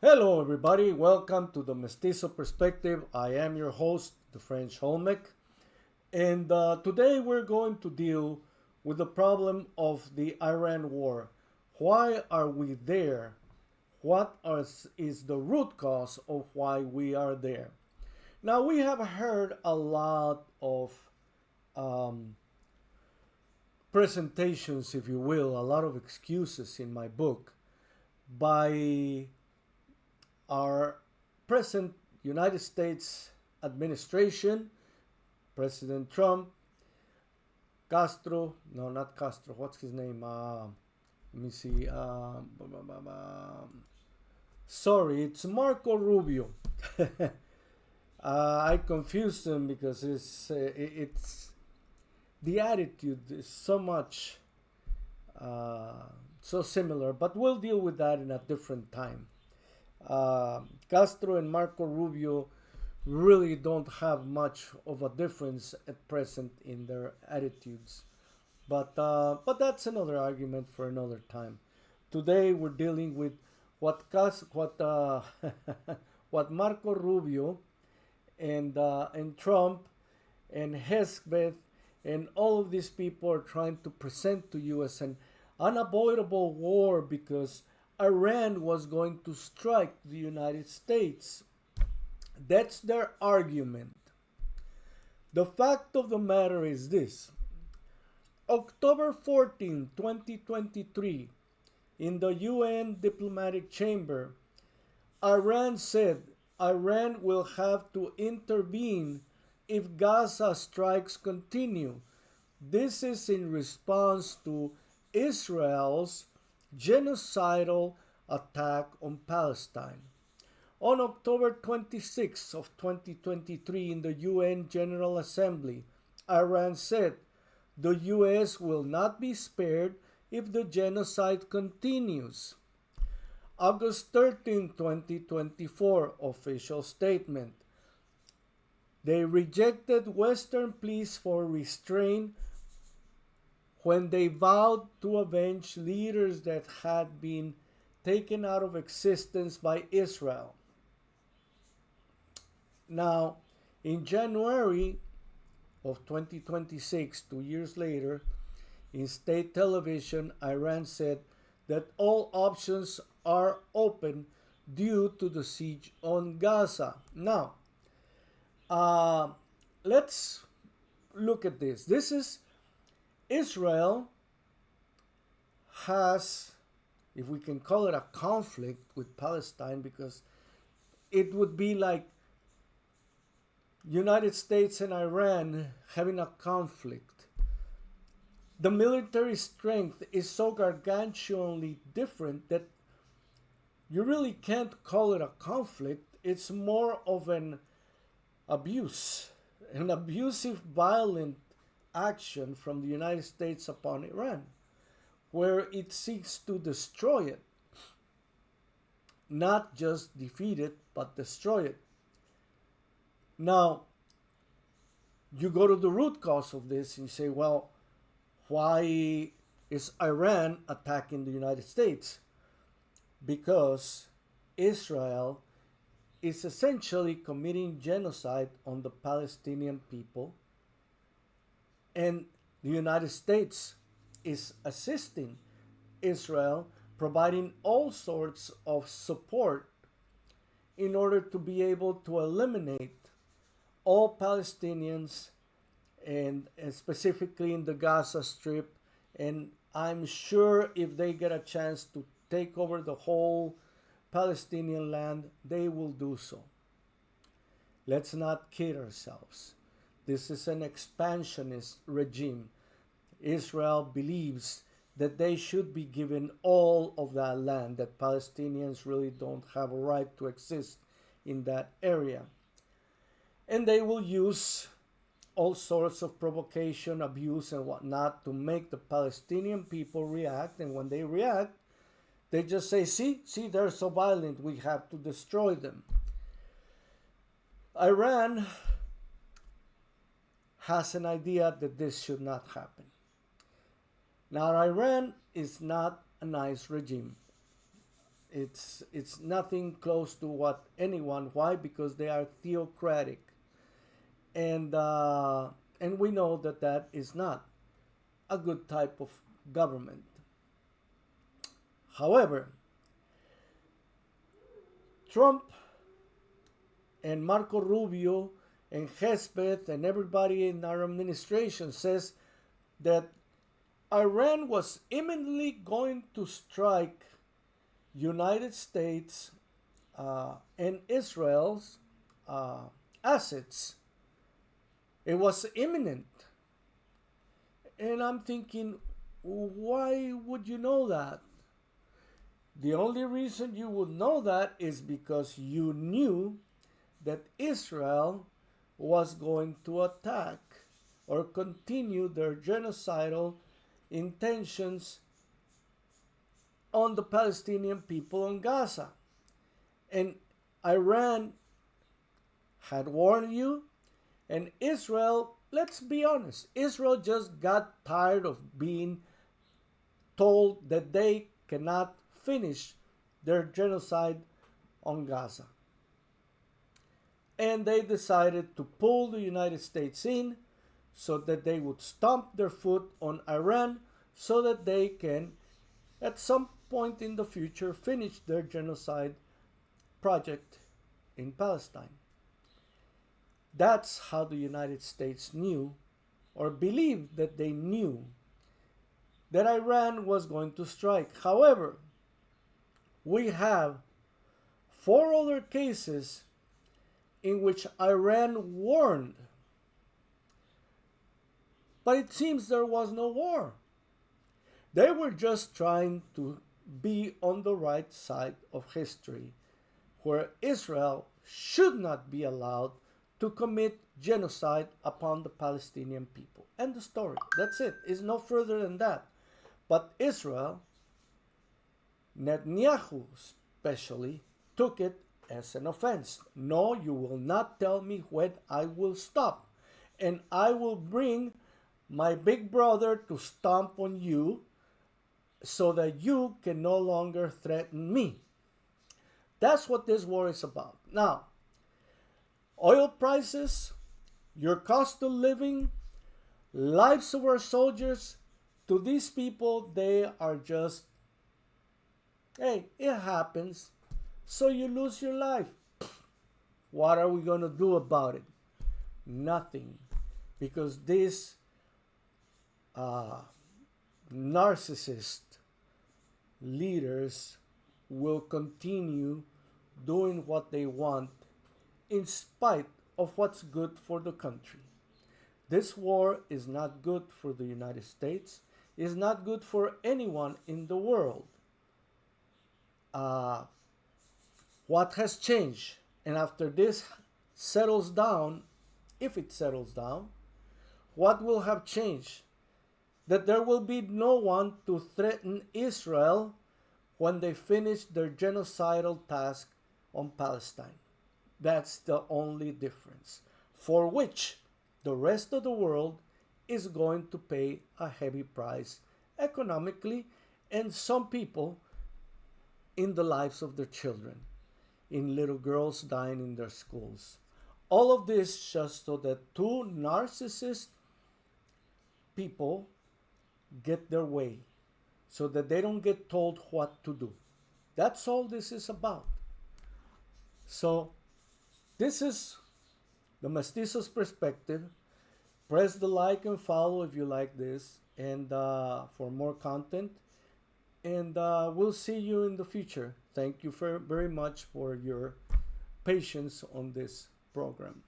Hello, everybody. Welcome to the Mestizo Perspective. I am your host, the French Holmec, and today we're going to deal with the problem of the Iran war. Why are we there? Is the root cause of why we are there? Now, we have heard a lot of um, presentations, if you will, a lot of excuses in my book by our present United States administration, President Trump, Castro, no, not Castro, what's his name? Let me see. Sorry, it's Marco Rubio. I confused them because it's the attitude is so much so similar, but we'll deal with that in a different time. Castro and Marco Rubio really don't have much of a difference at present in their attitudes, but that's another argument for another time. Today we're dealing with what Marco Rubio and Trump and Hesketh and all of these people are trying to present to you as an unavoidable war because Iran was going to strike the United States. That's their argument. The fact of the matter is this: October 14, 2023, in the UN diplomatic chamber, Iran said Iran will have to intervene if Gaza strikes continue. This is in response to Israel's genocidal attack on Palestine. On October 26 of 2023 in the UN General Assembly, Iran said the US will not be spared if the genocide continues. August 13, 2024 official statement. They rejected Western pleas for restraint when they vowed to avenge leaders that had been taken out of existence by Israel. Now, in January of 2026, 2 years later, in state television, Iran said that all options are open due to the siege on Gaza. Now, let's look at this. This is Israel has, if we can call it a conflict with Palestine, because it would be like United States and Iran having a conflict. The military strength is so gargantuanly different that you really can't call it a conflict. It's more of an abusive, violent action from the United States upon Iran, where it seeks to destroy it. Not just defeat it, but destroy it. Now, you go to the root cause of this and you say, well, why is Iran attacking the United States? Because Israel is essentially committing genocide on the Palestinian people, and the United States is assisting Israel, providing all sorts of support in order to be able to eliminate all Palestinians, and specifically in the Gaza Strip. And I'm sure if they get a chance to take over the whole Palestinian land, they will do so. Let's not kid ourselves. This is an expansionist regime. Israel believes that they should be given all of that land, that Palestinians really don't have a right to exist in that area. And they will use all sorts of provocation, abuse, and whatnot to make the Palestinian people react. And when they react, they just say, see, they're so violent, we have to destroy them. Iran has an idea that this should not happen. Now, Iran is not a nice regime. It's nothing close to what anyone. Why? Because they are theocratic, and we know that that is not a good type of government. However, Trump and Marco Rubio and Hespeth and everybody in our administration says that Iran was imminently going to strike United States and Israel's assets. It was imminent. And I'm thinking, why would you know that? The only reason you would know that is because you knew that Israel was going to attack or continue their genocidal intentions on the Palestinian people in Gaza. And Iran had warned you, and Israel, let's be honest, Israel just got tired of being told that they cannot finish their genocide on Gaza. And they decided to pull the United States in so that they would stomp their foot on Iran so that they can, at some point in the future, finish their genocide project in Palestine. That's how the United States knew, or believed that they knew, that Iran was going to strike. However, we have 4 other cases in which Iran warned, but it seems there was no war. They were just trying to be on the right side of history, where Israel should not be allowed to commit genocide upon the Palestinian people. End of story. That's it. It's no further than that. But Israel, Netnyahoos especially, took it as an offense. No, you will not tell me when I will stop. And I will bring my big brother to stomp on you so that you can no longer threaten me. That's what this war is about. Now, oil prices, your cost of living, lives of our soldiers, to these people, they are just, hey, it happens, so you lose your life. What are we going to do about it? Nothing. Because these narcissist leaders will continue doing what they want in spite of what's good for the country. This war is not good for the United States. It's not good for anyone in the world. What has changed? And after this settles down, if it settles down, what will have changed? That there will be no one to threaten Israel when they finish their genocidal task on Palestine. That's the only difference, for which the rest of the world is going to pay a heavy price economically, and some people in the lives of their children, in little girls dying in their schools. All of this just so that 2 narcissist people get their way, so that they don't get told what to do. That's all this is about. So, this is the Mestizo's perspective. Press the like and follow if you like this, and for more content. And we'll see you in the future. Thank you very much for your patience on this program.